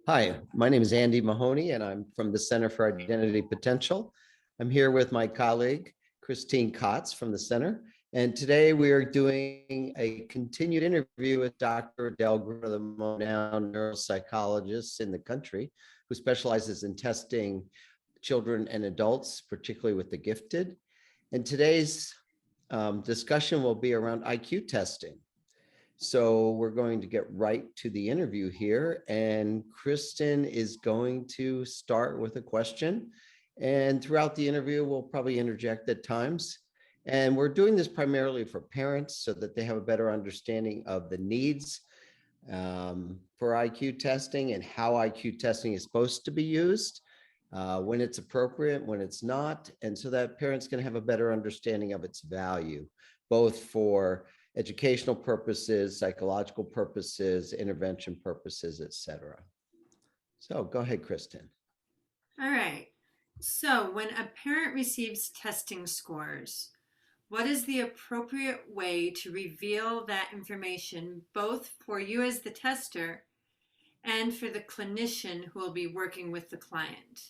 Hi, my name is Andy Mahoney, and I'm from the Center for Identity Potential. I'm here with my colleague, Christine Kotz from the center. And today we are doing a continued interview with Dr. Adele, one of the most renowned neuropsychologists in the country, who specializes in testing children and adults, particularly with the gifted. And today's discussion will be around IQ testing. So we're going to get right to the interview here, and Kristen is going to start with a question. And throughout the interview, we'll probably interject at times. And we're doing this primarily for parents so that they have a better understanding of the needs for IQ testing and how IQ testing is supposed to be used, when it's appropriate, when it's not, and so that parents can have a better understanding of its value, both for educational purposes, psychological purposes, intervention purposes, etc. So go ahead, Kristen. All right. So when a parent receives testing scores, what is the appropriate way to reveal that information, both for you as the tester and for the clinician who will be working with the client?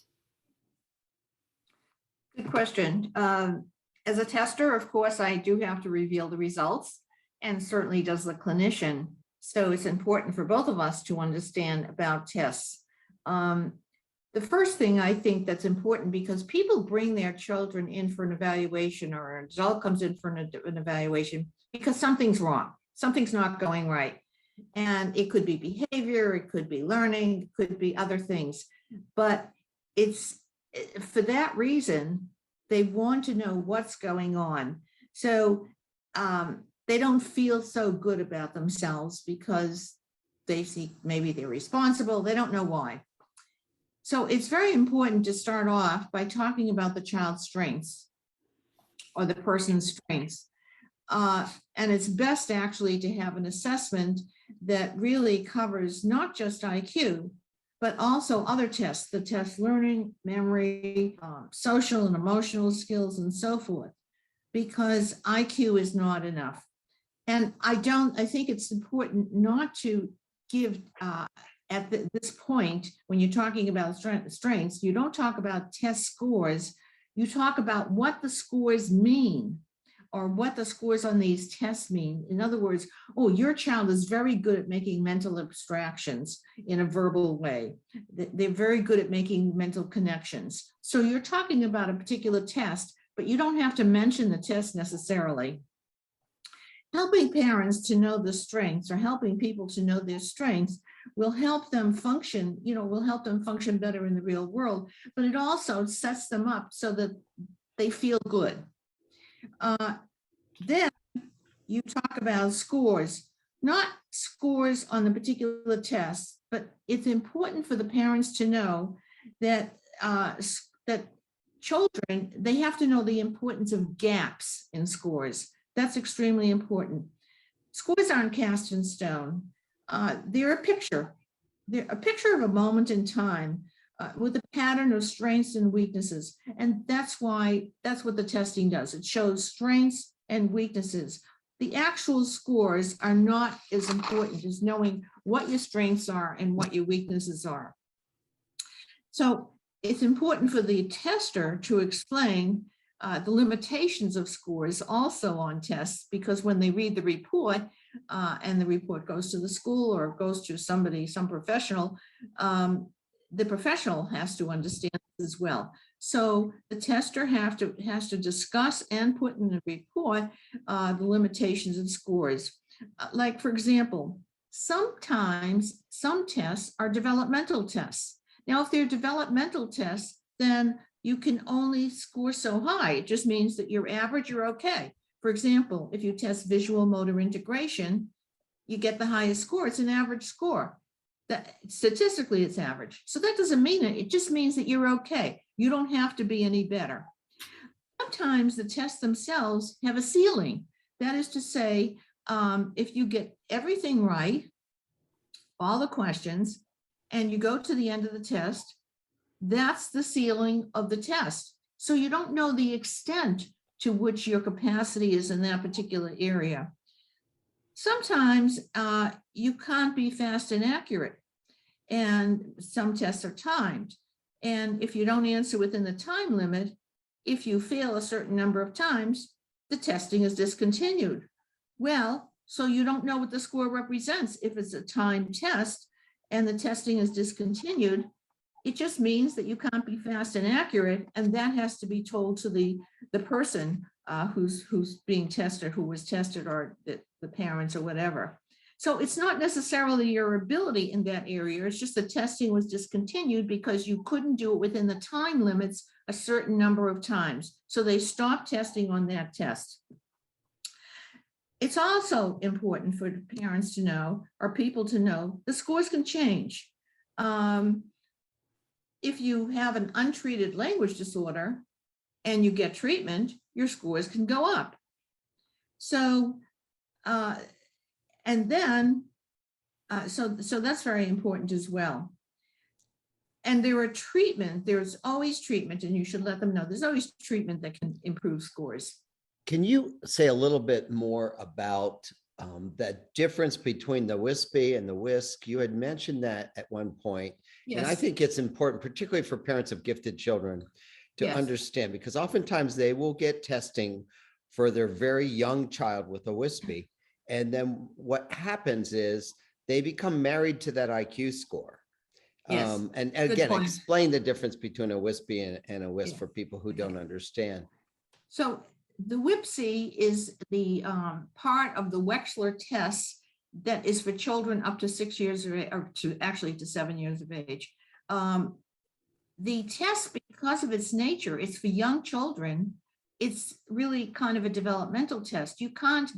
Good question. As a tester, of course, I do have to reveal the results, and certainly does the clinician. So it's important for both of us to understand about tests. The first thing I think that's important, because people bring their children in for an evaluation, or an adult comes in for an evaluation because something's wrong, something's not going right. And it could be behavior, it could be learning, it could be other things. But it's for that reason, they want to know what's going on. So they don't feel so good about themselves because they see maybe they're responsible. They don't know why. So it's very important to start off by talking about the child's strengths or the person's strengths. And it's best actually to have an assessment that really covers not just IQ, but also other tests, the test learning, memory, social and emotional skills, and so forth, because IQ is not enough. And I think it's important not to give, at this point, when you're talking about strengths, you don't talk about test scores, you talk about what the scores mean, or what the scores on these tests mean. In other words, oh, your child is very good at making mental abstractions in a verbal way. They're very good at making mental connections. So you're talking about a particular test, but you don't have to mention the test necessarily. Helping parents to know the strengths, or helping people to know their strengths, will help them function, will help them function better in the real world, but it also sets them up so that they feel good. Then you talk about scores, not scores on the particular test, but it's important for the parents to know that that children, they have to know the importance of gaps in scores. That's extremely important. Scores aren't cast in stone. They're a picture. They're a picture of a moment in time with a pattern of strengths and weaknesses. And that's what the testing does. It shows strengths and weaknesses. The actual scores are not as important as knowing what your strengths are and what your weaknesses are. So it's important for the tester to explain the limitations of scores also on tests, because when they read the report and the report goes to the school or goes to somebody, some professional, the professional has to understand as well. So the tester has to discuss and put in the report the limitations of scores. Like, for example, sometimes some tests are developmental tests. Now, if they're developmental tests, then you can only score so high. It just means that you're average, you're okay. For example, if you test visual motor integration, you get the highest score. It's an average score. That statistically it's average. So that doesn't mean it. It just means that you're okay. You don't have to be any better. Sometimes the tests themselves have a ceiling. That is to say, if you get everything right, all the questions, and you go to the end of the test, that's the ceiling of the test. So you don't know the extent to which your capacity is in that particular area. Sometimes you can't be fast and accurate. And some tests are timed. And if you don't answer within the time limit, if you fail a certain number of times, the testing is discontinued. Well, so you don't know what the score represents. If it's a timed test and the testing is discontinued, it just means that you can't be fast and accurate, and that has to be told to the person who's being tested, who was tested, or the parents or whatever. So it's not necessarily your ability in that area. It's just the testing was discontinued because you couldn't do it within the time limits a certain number of times. So they stopped testing on that test. It's also important for parents to know, or people to know, the scores can change. If you have an untreated language disorder and you get treatment, your scores can go up. So, and then, so that's very important as well. And there's always treatment, and you should let them know there's always treatment that can improve scores. Can you say a little bit more about the difference between the WSPY and the WISC? You had mentioned that at one point. Yes. And I think it's important, particularly for parents of gifted children, to Yes. understand, because oftentimes they will get testing for their very young child with a WSPY. And then what happens is they become married to that IQ score. Yes. And Good again, point. explain the difference between a WSPY and a WISC Yeah. for people who don't understand. So the WIPC is the part of the Wechsler test that is for children up to 6 years of age, or to 7 years of age. The test, because of its nature, it's for young children. It's really kind of a developmental test. You can't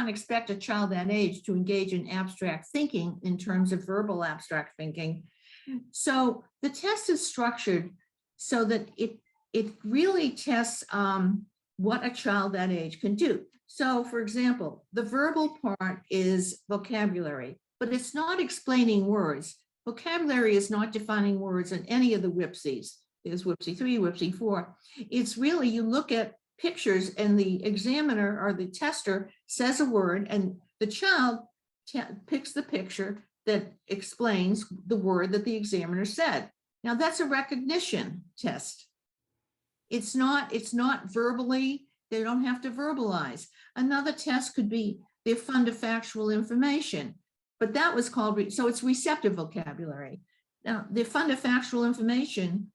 expect a child that age to engage in abstract thinking in terms of verbal abstract thinking. So the test is structured so that it really tests what a child that age can do. So for example, the verbal part is vocabulary, but it's not explaining words. Vocabulary is not defining words in any of the WIPCs. There's WIPC 3, WIPC 4. It's really, you look at pictures and the examiner or the tester says a word and the child picks the picture that explains the word that the examiner said. Now that's a recognition test. It's not verbally, they don't have to verbalize. Another test could be their fundifactual information, but that was called, so it's receptive vocabulary. Now, the fundifactual information,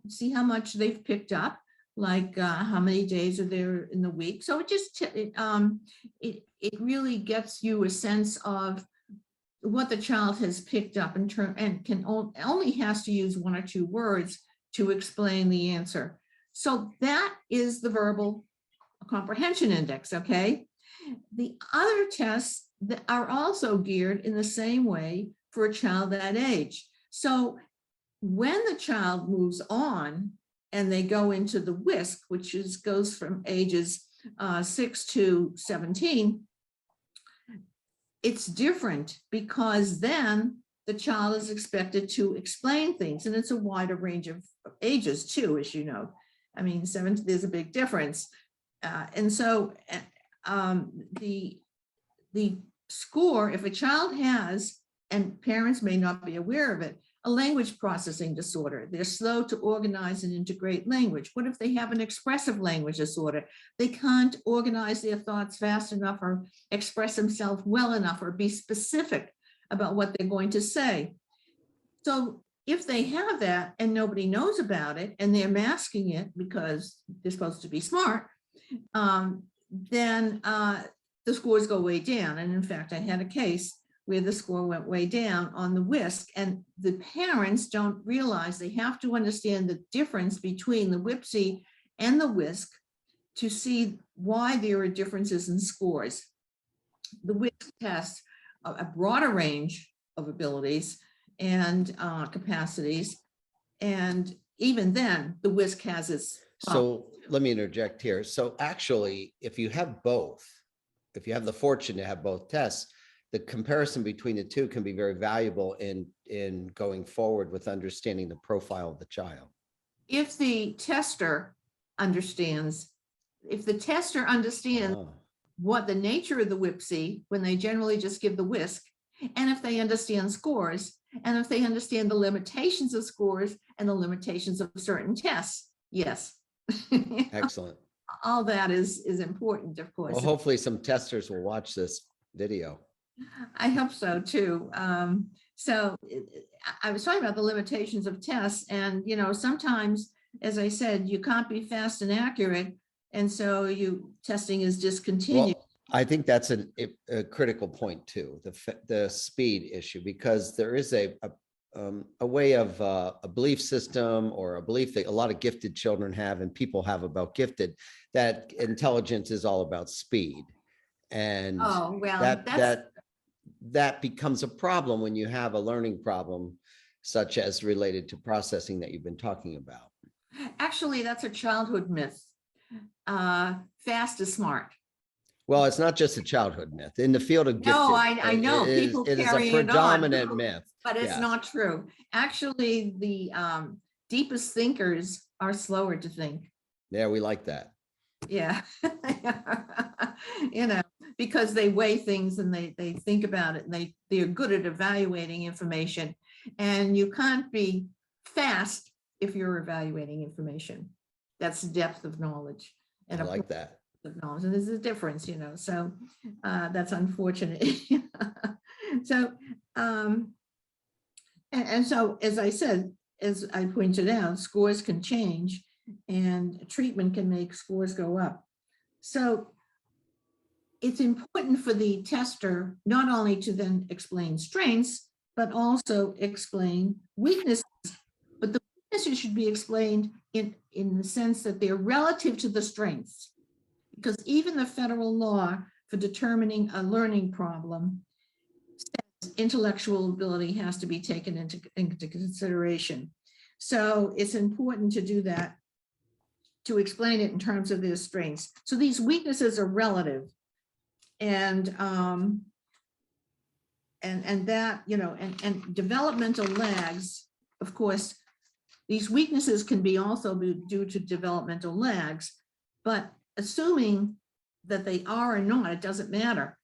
see how much they've picked up, like how many days are there in the week. So it really gets you a sense of what the child has picked up in term, and only has to use 1 or 2 words to explain the answer. So that is the verbal comprehension index, okay? The other tests that are also geared in the same way for a child that age. So when the child moves on and they go into the WISC, which goes from ages 6 to 17, it's different because then the child is expected to explain things, and it's a wider range of ages too, as you know. I mean, 7, there's a big difference. And so the score, if a child has, and parents may not be aware of it, a language processing disorder, they're slow to organize and integrate language. What if they have an expressive language disorder? They can't organize their thoughts fast enough or express themselves well enough or be specific about what they're going to say. So if they have that and nobody knows about it and they're masking it because they're supposed to be smart, then the scores go way down. And in fact, I had a case where the score went way down on the WISC, and the parents don't realize they have to understand the difference between the WIPC and the WISC to see why there are differences in scores. The WISC tests a broader range of abilities and capacities, and even then the WISC has its So let me interject here. So actually, if you have both, if you have the fortune to have both tests, the comparison between the two can be very valuable in going forward with understanding the profile of the child. If the tester understands, what the nature of the WIPC, when they generally just give the WISC, and if they understand scores, and if they understand the limitations of scores and the limitations of certain tests. Yes. Excellent. All that is important, of course. Well, hopefully some testers will watch this video. I hope so too. I was talking about the limitations of tests, and sometimes, as I said, you can't be fast and accurate, and so testing is discontinued. Well, I think that's a critical point too, the speed issue, because there is a way of a belief system or a belief that a lot of gifted children have and people have about gifted, that intelligence is all about speed. And Oh, well, that becomes a problem when you have a learning problem, such as related to processing that you've been talking about. Actually, that's a childhood myth. Fast is smart. Well, it's not just a childhood myth. In the field of gifted, No, I know people it is carry a it on, predominant myth. but it's not true. Actually, the deepest thinkers are slower to think. Yeah, we like that. Yeah. Because they weigh things and they think about it, and they're good at evaluating information. And you can't be fast if you're evaluating information. That's depth of knowledge. And I like that. Of knowledge, and there's a difference, so that's unfortunate. So and so, as I said, as I pointed out, scores can change and treatment can make scores go up. So it's important for the tester not only to then explain strengths, but also explain weaknesses. But the weaknesses should be explained in the sense that they're relative to the strengths. Because even the federal law for determining a learning problem says intellectual ability has to be taken into consideration. So it's important to do that, to explain it in terms of their strengths. So these weaknesses are relative, and that, and developmental lags, of course, these weaknesses can be also due to developmental lags, but assuming that they are or not, it doesn't matter.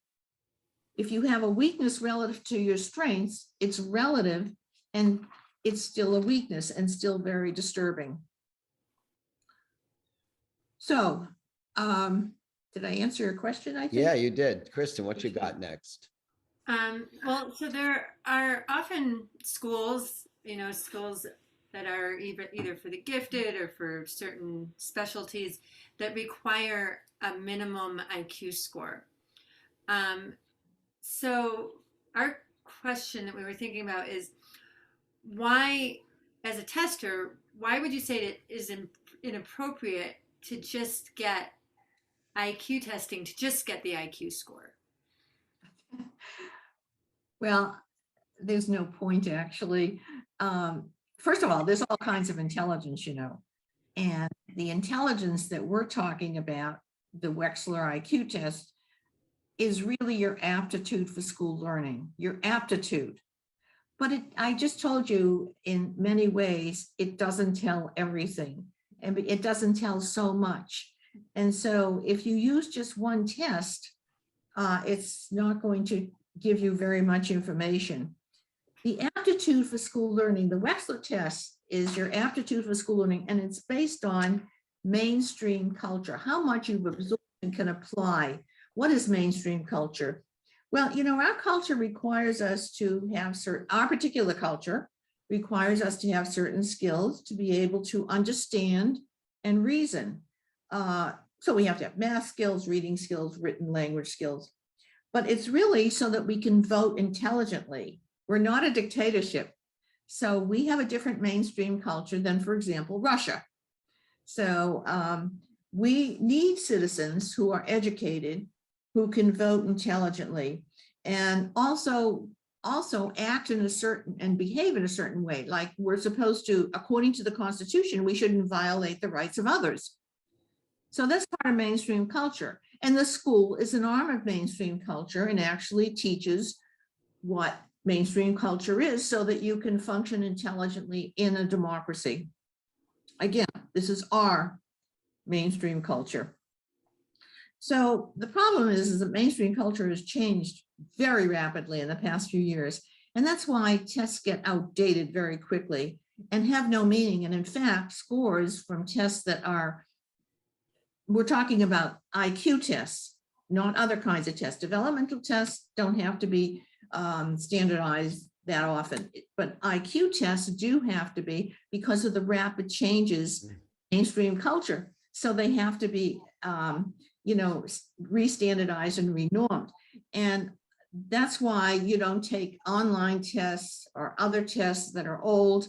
If you have a weakness relative to your strengths, it's relative and it's still a weakness and still very disturbing. So, did I answer your question, I think? Yeah, you did. Kristen, what you got next? Well, so there are often schools, schools that are either for the gifted or for certain specialties that require a minimum IQ score. So our question that we were thinking about is, why, as a tester, why would you say it is inappropriate to just get IQ testing, to just get the IQ score? Well, there's no point, actually. First of all, there's all kinds of intelligence, and the intelligence that we're talking about, the Wechsler IQ test, is really your aptitude for school learning, your aptitude. But I just told you, in many ways, it doesn't tell everything, and it doesn't tell so much. And so if you use just one test, it's not going to give you very much information. The aptitude for school learning, the Wechsler test, is your aptitude for school learning, and it's based on mainstream culture, how much you've absorbed and can apply. What is mainstream culture? Well, our culture requires us to have our particular culture requires us to have certain skills to be able to understand and reason. So we have to have math skills, reading skills, written language skills, but it's really so that we can vote intelligently. We're not a dictatorship. So we have a different mainstream culture than, for example, Russia. So we need citizens who are educated, who can vote intelligently, and also act in a certain and behave in a certain way. Like, we're supposed to, according to the Constitution, we shouldn't violate the rights of others. So that's part of mainstream culture. And the school is an arm of mainstream culture and actually teaches what mainstream culture is so that you can function intelligently in a democracy. Again, this is our mainstream culture. So the problem is that mainstream culture has changed very rapidly in the past few years. And that's why tests get outdated very quickly and have no meaning. And in fact, scores from tests that are, we're talking about IQ tests, not other kinds of tests. Developmental tests don't have to be standardized that often, but IQ tests do have to be because of the rapid changes in mainstream culture. So they have to be, re-standardized and renormed. And that's why you don't take online tests or other tests that are old.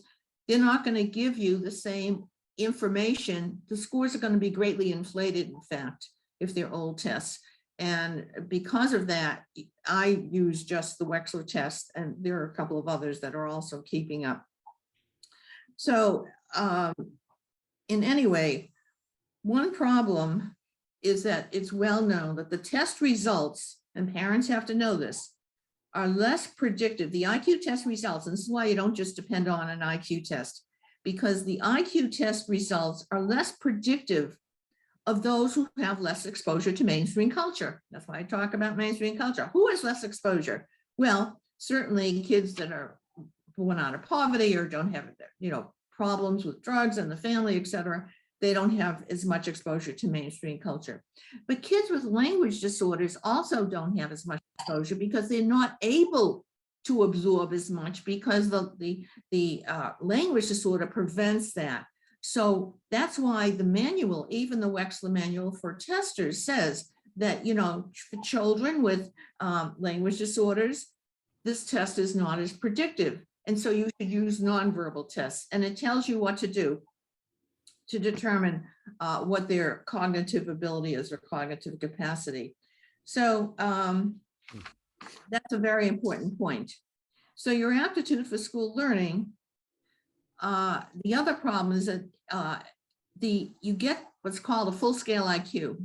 They're not going to give you the same information. The scores are going to be greatly inflated, in fact, if they're old tests. And because of that, I use just the Wechsler test, and there are a couple of others that are also keeping up. So in any way, one problem is that it's well known that the test results, and parents have to know this, are less predictive. The IQ test results, and this is why you don't just depend on an IQ test, because the IQ test results are less predictive of those who have less exposure to mainstream culture. That's why I talk about mainstream culture. Who has less exposure? Well, certainly kids that are born out of poverty or don't have, problems with drugs in the family, et cetera. They don't have as much exposure to mainstream culture. But kids with language disorders also don't have as much exposure because they're not able to absorb as much because the language disorder prevents that. So that's why the manual, even the Wechsler manual for testers, says that, for children with language disorders, this test is not as predictive. And so you should use nonverbal tests, and it tells you what to do to determine what their cognitive ability is or cognitive capacity. So that's a very important point. So your aptitude for school learning, the other problem is that you get what's called a full-scale IQ.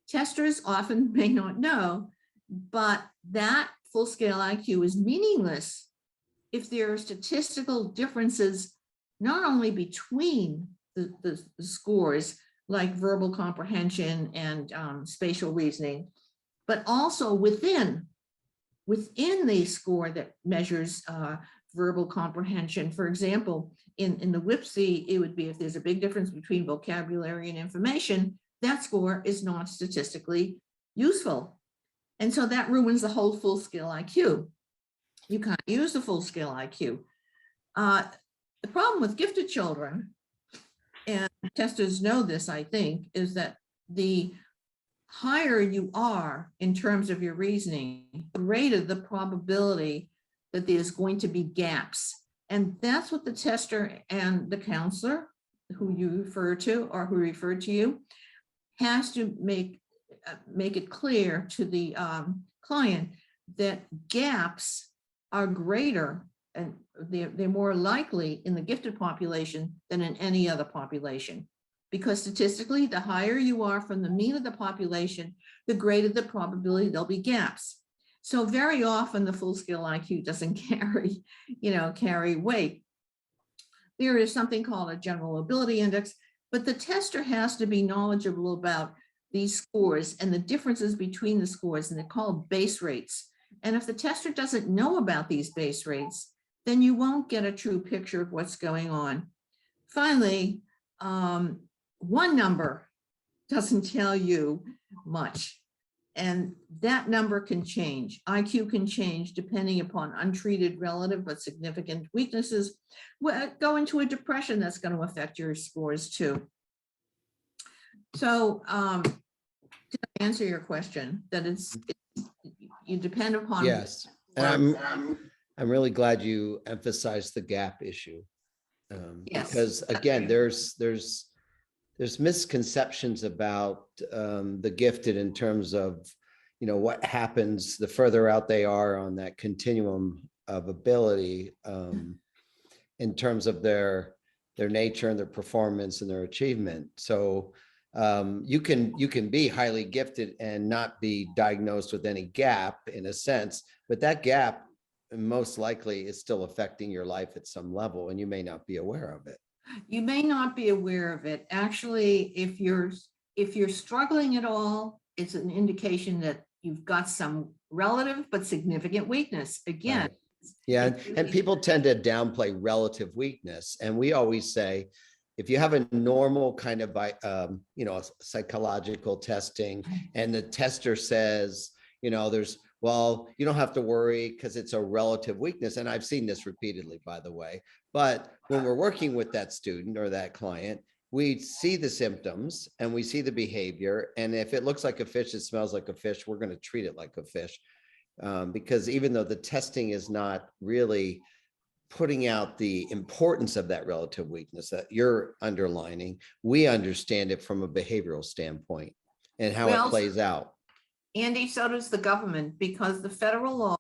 Testers often may not know, but that full-scale IQ is meaningless if there are statistical differences not only between the scores like verbal comprehension and spatial reasoning, but also within the score that measures verbal comprehension. For example, in the WIPC, it would be if there's a big difference between vocabulary and information, that score is not statistically useful. And so that ruins the whole full-scale IQ. You can't use the full-scale IQ. The problem with gifted children, and testers know this, I think, is that the higher you are in terms of your reasoning, the greater the probability that there's going to be gaps. And that's what the tester and the counselor who you refer to or who referred to you has to make it clear to the client that gaps are greater and they're more likely in the gifted population than in any other population. Because statistically, the higher you are from the mean of the population, the greater the probability there'll be gaps. So very often the full-scale IQ doesn't carry weight. There is something called a general ability index, but the tester has to be knowledgeable about these scores and the differences between the scores, and they're called base rates. And if the tester doesn't know about these base rates, then you won't get a true picture of what's going on. Finally, one number doesn't tell you much, and that number can change. IQ can change depending upon untreated relative but significant weaknesses. Go into a depression, that's going to affect your scores too. So to answer your question, that you depend upon. Yes, and I'm really glad you emphasized the gap issue, Yes. because again, there's misconceptions about the gifted in terms of what happens the further out they are on that continuum of ability, in terms of their nature and their performance and their achievement. So you can be highly gifted and not be diagnosed with any gap in a sense, but that gap most likely is still affecting your life at some level, and you may not be aware of it. You may not be aware of it. Actually, if you're struggling at all it's an indication that you've got some relative but significant weakness. Again, Right. Yeah, and people tend to downplay relative weakness. And we always say, if you have a normal kind of, psychological testing, and the tester says, well, you don't have to worry because it's a relative weakness. And I've seen this repeatedly, by the way. But when we're working with that student or that client, we see the symptoms and we see the behavior. And if it looks like a fish, it smells like a fish, we're going to treat it like a fish. Because even though the testing is not really putting out the importance of that relative weakness that you're underlining, we understand it from a behavioral standpoint and how it plays out. Andy, so does the government, because the federal law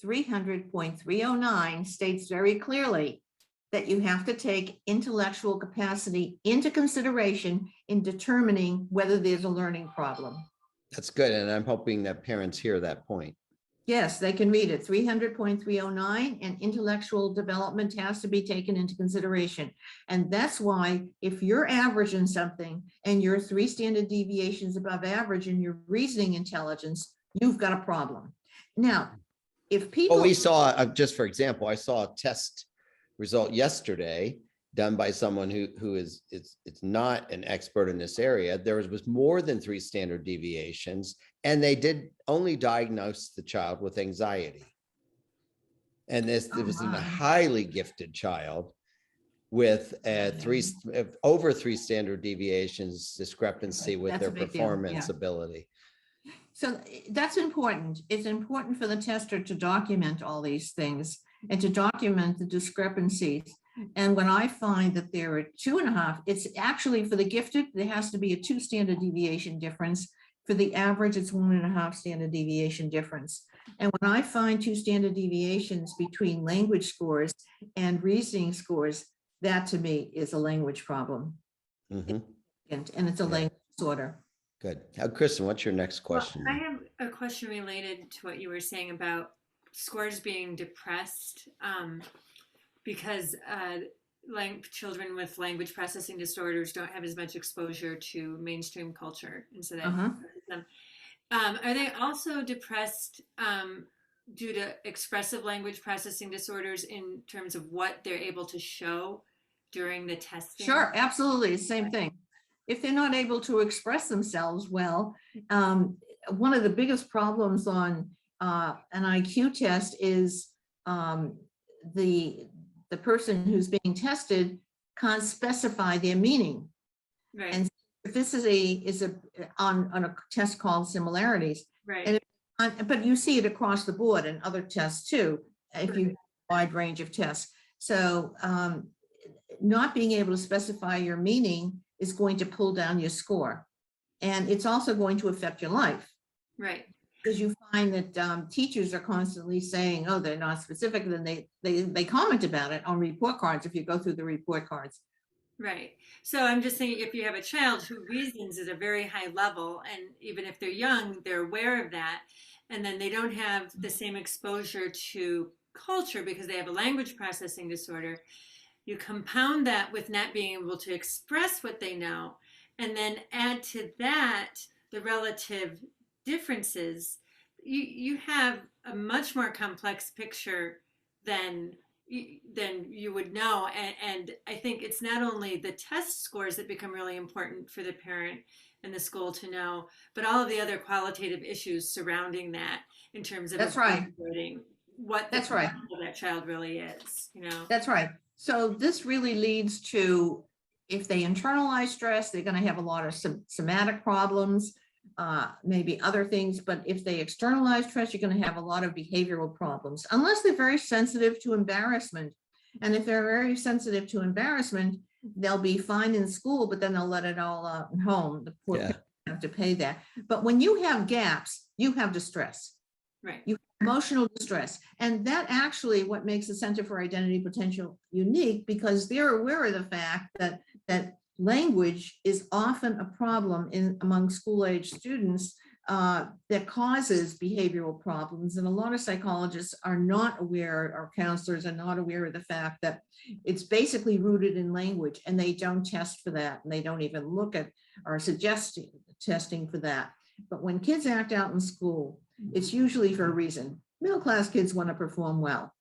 300.309 states very clearly that you have to take intellectual capacity into consideration in determining whether there's a learning problem. That's good. And I'm hoping that parents hear that point. Yes, they can read it, 300.309, and intellectual development has to be taken into consideration. And that's why if you're averaging something and you're 3 standard deviations above average in your reasoning intelligence, you've got a problem. Now, if people— we saw, just for example, I saw a test result yesterday done by someone who is it's not an expert in this area. There was more than 3 standard deviations, and they did only diagnose the child with anxiety. And it was a highly gifted child with over 3 standard deviations discrepancy with their performance ability. So that's important. It's important for the tester to document all these things and to document the discrepancies. And when I find that there are 2.5, it's actually for the gifted, there has to be a 2 standard deviation difference. For the average, it's 1.5 standard deviation difference. And when I find 2 standard deviations between language scores and reasoning scores, that to me is a language problem. Mm-hmm. And it's a language disorder. Good. Kristen, what's your next question? Well, I have a question related to what you were saying about scores being depressed, because children with language processing disorders don't have as much exposure to mainstream culture, and so that them. Are they also depressed due to expressive language processing disorders in terms of what they're able to show during the testing? Sure, absolutely, same thing. If they're not able to express themselves well, one of the biggest problems on an IQ test is the person who's being tested can't specify their meaning. Right. And this is on a test called similarities. Right. But you see it across the board in other tests too, if you wide range of tests. So not being able to specify your meaning is going to pull down your score. And it's also going to affect your life. Right. Because you find that teachers are constantly saying, oh, they're not specific, and then they comment about it on report cards if you go through the report cards. Right. So I'm just thinking, if you have a child who reasons at a very high level, and even if they're young, they're aware of that, and then they don't have the same exposure to culture because they have a language processing disorder, you compound that with not being able to express what they know, and then add to that the relative differences, you have a much more complex picture than you would know. And I think it's not only the test scores that become really important for the parent and the school to know, but all of the other qualitative issues surrounding that in terms of what that child really is, That's right. So this really leads to, if they internalize stress, they're going to have a lot of somatic problems, maybe other things. But if they externalize stress, you're going to have a lot of behavioral problems, unless they're very sensitive to embarrassment. And if they're very sensitive to embarrassment, they'll be fine in school, but then they'll let it all out at home. The poor parents have to pay that. But when you have gaps, you have distress. Right. You have emotional distress. And that actually what makes the Center for Identity Potential unique, because they're aware of the fact that language is often a problem among school-age students that causes behavioral problems. And a lot of psychologists are not aware, or counselors are not aware of the fact that it's basically rooted in language, and they don't test for that. And they don't even look at or suggest testing for that. But when kids act out in school, it's usually for a reason. Middle-class kids want to perform well.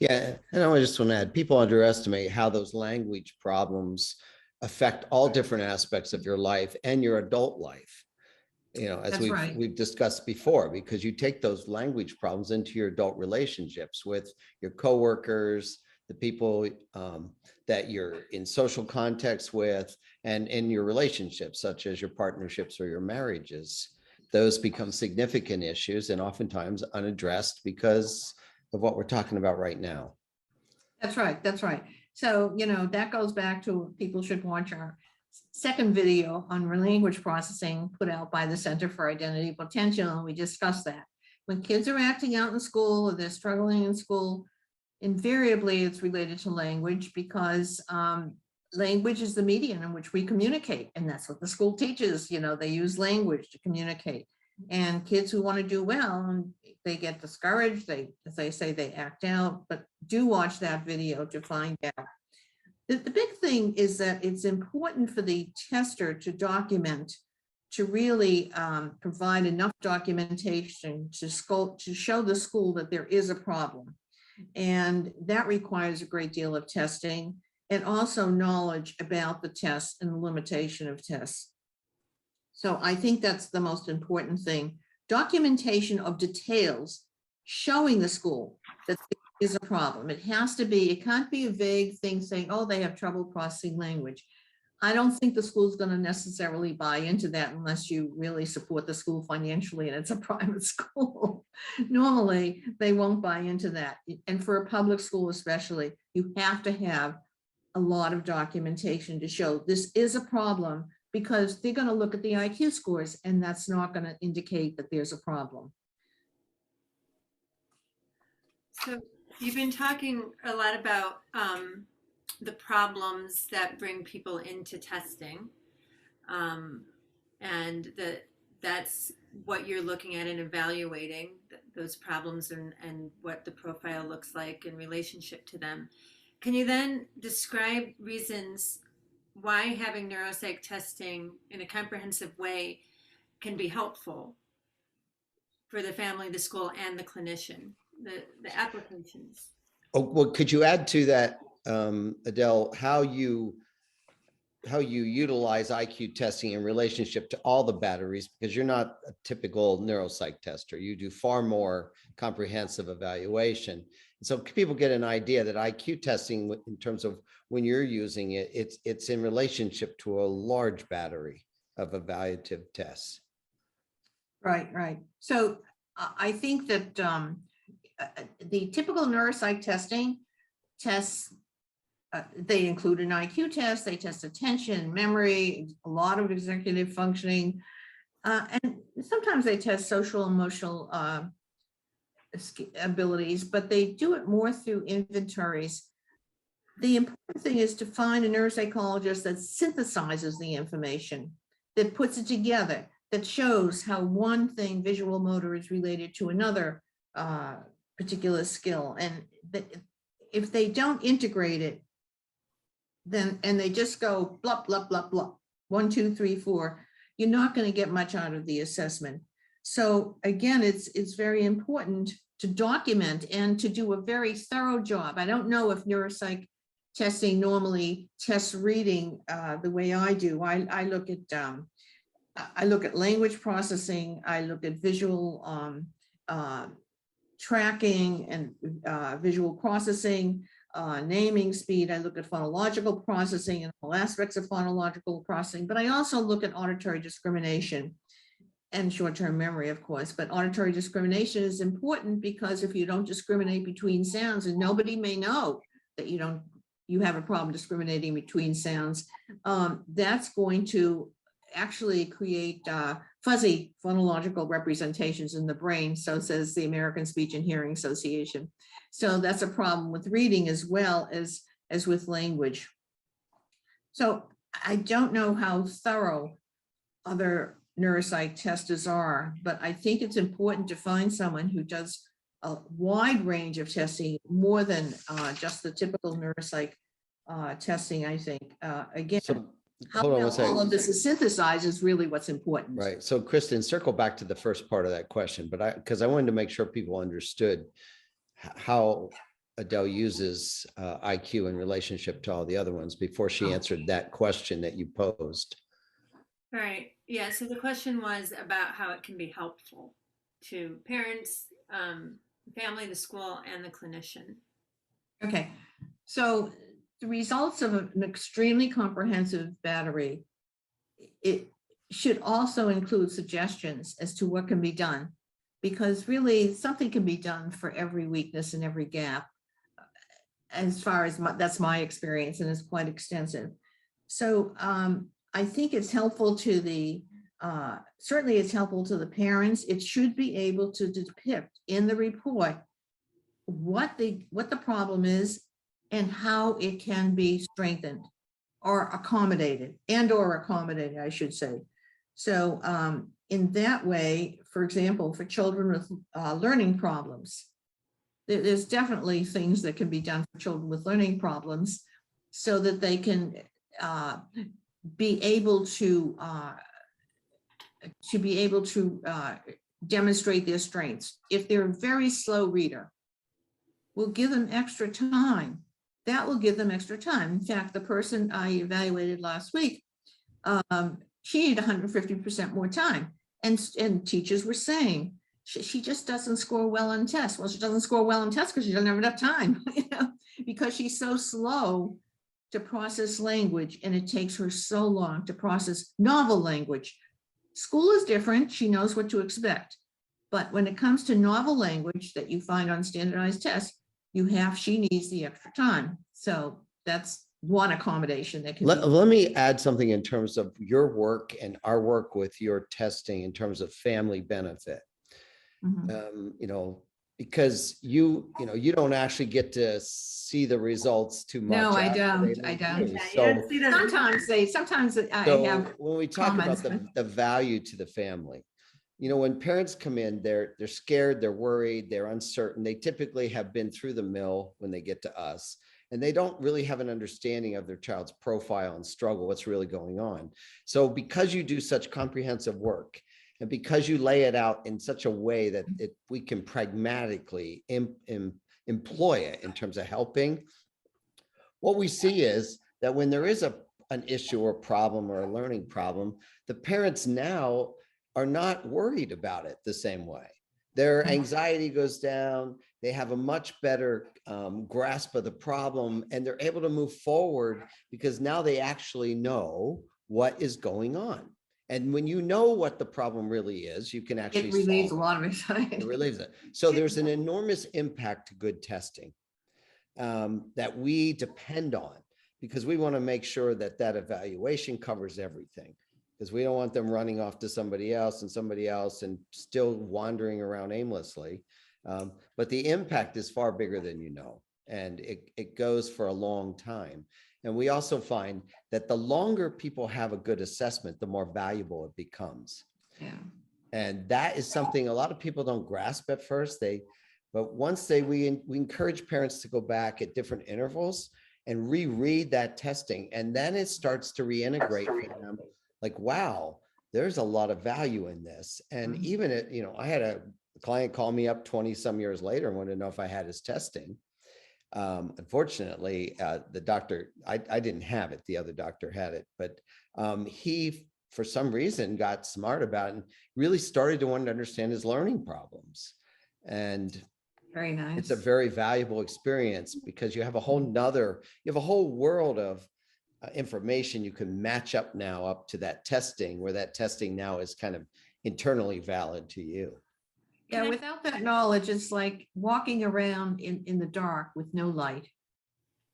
Yeah, and I just want to add, people underestimate how those language problems affect all different aspects of your life and your adult life. As That's right. we've discussed before, because you take those language problems into your adult relationships with your coworkers, the people that you're in social context with, and in your relationships, such as your partnerships or your marriages. Those become significant issues and oftentimes unaddressed because of what we're talking about right now. That's right. That's right. So, that goes back to people should watch our second video on language processing put out by the Center for Identity Potential. And we discussed that. When kids are acting out in school or they're struggling in school, invariably it's related to language because language is the medium in which we communicate. And that's what the school teaches. They use language to communicate. And kids who want to do well, and they get discouraged, as they say, they act out, but do watch that video to find out. The big thing is that it's important for the tester to document, to really provide enough documentation to show the school that there is a problem. And that requires a great deal of testing and also knowledge about the tests and the limitation of tests. So I think that's the most important thing. Documentation of details showing the school that there is a problem. It can't be a vague thing saying, oh, they have trouble processing language. I don't think the school's going to necessarily buy into that unless you really support the school financially and it's a private school. Normally, they won't buy into that. And for a public school especially, you have to have a lot of documentation to show this is a problem, because they're going to look at the IQ scores and that's not going to indicate that there's a problem. So you've been talking a lot about the problems that bring people into testing, and that's what you're looking at and evaluating, those problems and what the profile looks like in relationship to them. Can you then describe reasons why having neuropsych testing in a comprehensive way can be helpful for the family, the school, and the clinician, the applications? Oh, well, could you add to that, Adele, how you utilize IQ testing in relationship to all the batteries, because you're not a typical neuropsych tester. You do far more comprehensive evaluation. And so people get an idea that IQ testing, in terms of when you're using it, it's in relationship to a large battery of evaluative tests. Right, right. So I think that the typical neuropsych testing tests, they include an IQ test, they test attention, memory, a lot of executive functioning, and sometimes they test social emotional abilities, but they do it more through inventories. The important thing is to find a neuropsychologist that synthesizes the information, that puts it together, that shows how one thing, visual motor, is related to another particular skill. And if they don't integrate it, then, and they just go blah, blah, blah, blah, 1, 2, 3, 4, you're not going to get much out of the assessment. So again, it's very important to document and to do a very thorough job. I don't know if neuropsych testing normally tests reading the way I do. I look at language processing. I look at visual tracking and visual processing, naming speed. I look at phonological processing and all aspects of phonological processing, but I also look at auditory discrimination and short-term memory, of course. But auditory discrimination is important because if you don't discriminate between sounds, and nobody may know that you have a problem discriminating between sounds, that's going to actually create fuzzy phonological representations in the brain. So says the American Speech and Hearing Association. So that's a problem with reading as well as with language. So I don't know how thorough other neuropsych testers are, but I think it's important to find someone who does a wide range of testing, more than just the typical neuropsych testing, I think. Again. How hold on well one second. all of this is synthesized is really what's important. Right. So Kristen, circle back to the first part of that question, but because I wanted to make sure people understood how Adele uses IQ in relationship to all the other ones before she answered that question that you posed. Right. Yeah. So the question was about how it can be helpful to parents, family, the school, and the clinician. Okay, so the results of an extremely comprehensive battery, it should also include suggestions as to what can be done. Because really something can be done for every weakness and every gap. As far as that's my experience, and it's quite extensive. So I think it's helpful to the, certainly it's helpful to the parents. It should be able to depict in the report what the problem is and how it can be strengthened or accommodated, I should say. So in that way, for example, for children with learning problems, there's definitely things that can be done for children with learning problems so that they can be able to demonstrate their strengths. If they're a very slow reader, we'll give them extra time. That will give them extra time. In fact, the person I evaluated last week, she needed 150% more time. And teachers were saying, she just doesn't score well on tests. Well, she doesn't score well on tests because she doesn't have enough time, because she's so slow to process language, and it takes her so long to process novel language. School is different. She knows what to expect. But when it comes to novel language that you find on standardized tests, she needs the extra time. So that's one accommodation that can be. Let me add something in terms of your work and our work with your testing in terms of family benefit. Because you don't actually get to see the results too much. No, I don't. So Sometimes I have. When we talk about the value to the family, when parents come in, they're scared, they're worried, they're uncertain. They typically have been through the mill when they get to us, and they don't really have an understanding of their child's profile and struggle, what's really going on. So because you do such comprehensive work, and because you lay it out in such a way that we can pragmatically employ it in terms of helping, what we see is that when there is an issue or problem or a learning problem, the parents now are not worried about it the same way. Their anxiety goes down. They have a much better grasp of the problem, and they're able to move forward because now they actually know what is going on. And when you know what the problem really is, you can actually It relieves a lot of anxiety. It relieves it. So there's an enormous impact to good testing that we depend on, because we want to make sure that evaluation covers everything, because we don't want them running off to somebody else and still wandering around aimlessly. But the impact is far bigger than and it goes for a long time. And we also find that the longer people have a good assessment, the more valuable it becomes. Yeah. And that is something a lot of people don't grasp at first. But once we encourage parents to go back at different intervals and reread that testing, and then it starts to reintegrate for them. Like, wow, there's a lot of value in this. And even I had a client call me up 20 some years later and wanted to know if I had his testing. Unfortunately, the doctor, I didn't have it. The other doctor had it, but he, for some reason, got smart about it and really started to want to understand his learning problems. And very nice. It's a very valuable experience because you have a whole world of information you can match up now up to that testing, where that testing now is kind of internally valid to you. Yeah, without that knowledge, it's like walking around in the dark with no light,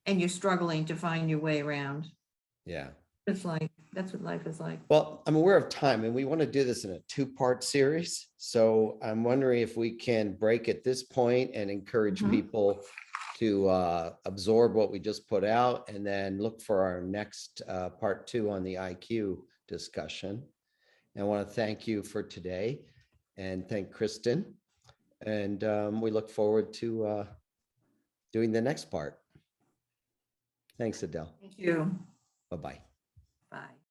and you're struggling to find your way around. Yeah. It's like, that's what life is like. Well, I'm aware of time, and we want to do this in a 2-part series. So I'm wondering if we can break at this point and encourage people to absorb what we just put out, and then look for our next part 2 on the IQ discussion. And I want to thank you for today and thank Kristen. And we look forward to doing the next part. Thanks, Adele. Thank you. Bye-bye. Bye. Bye.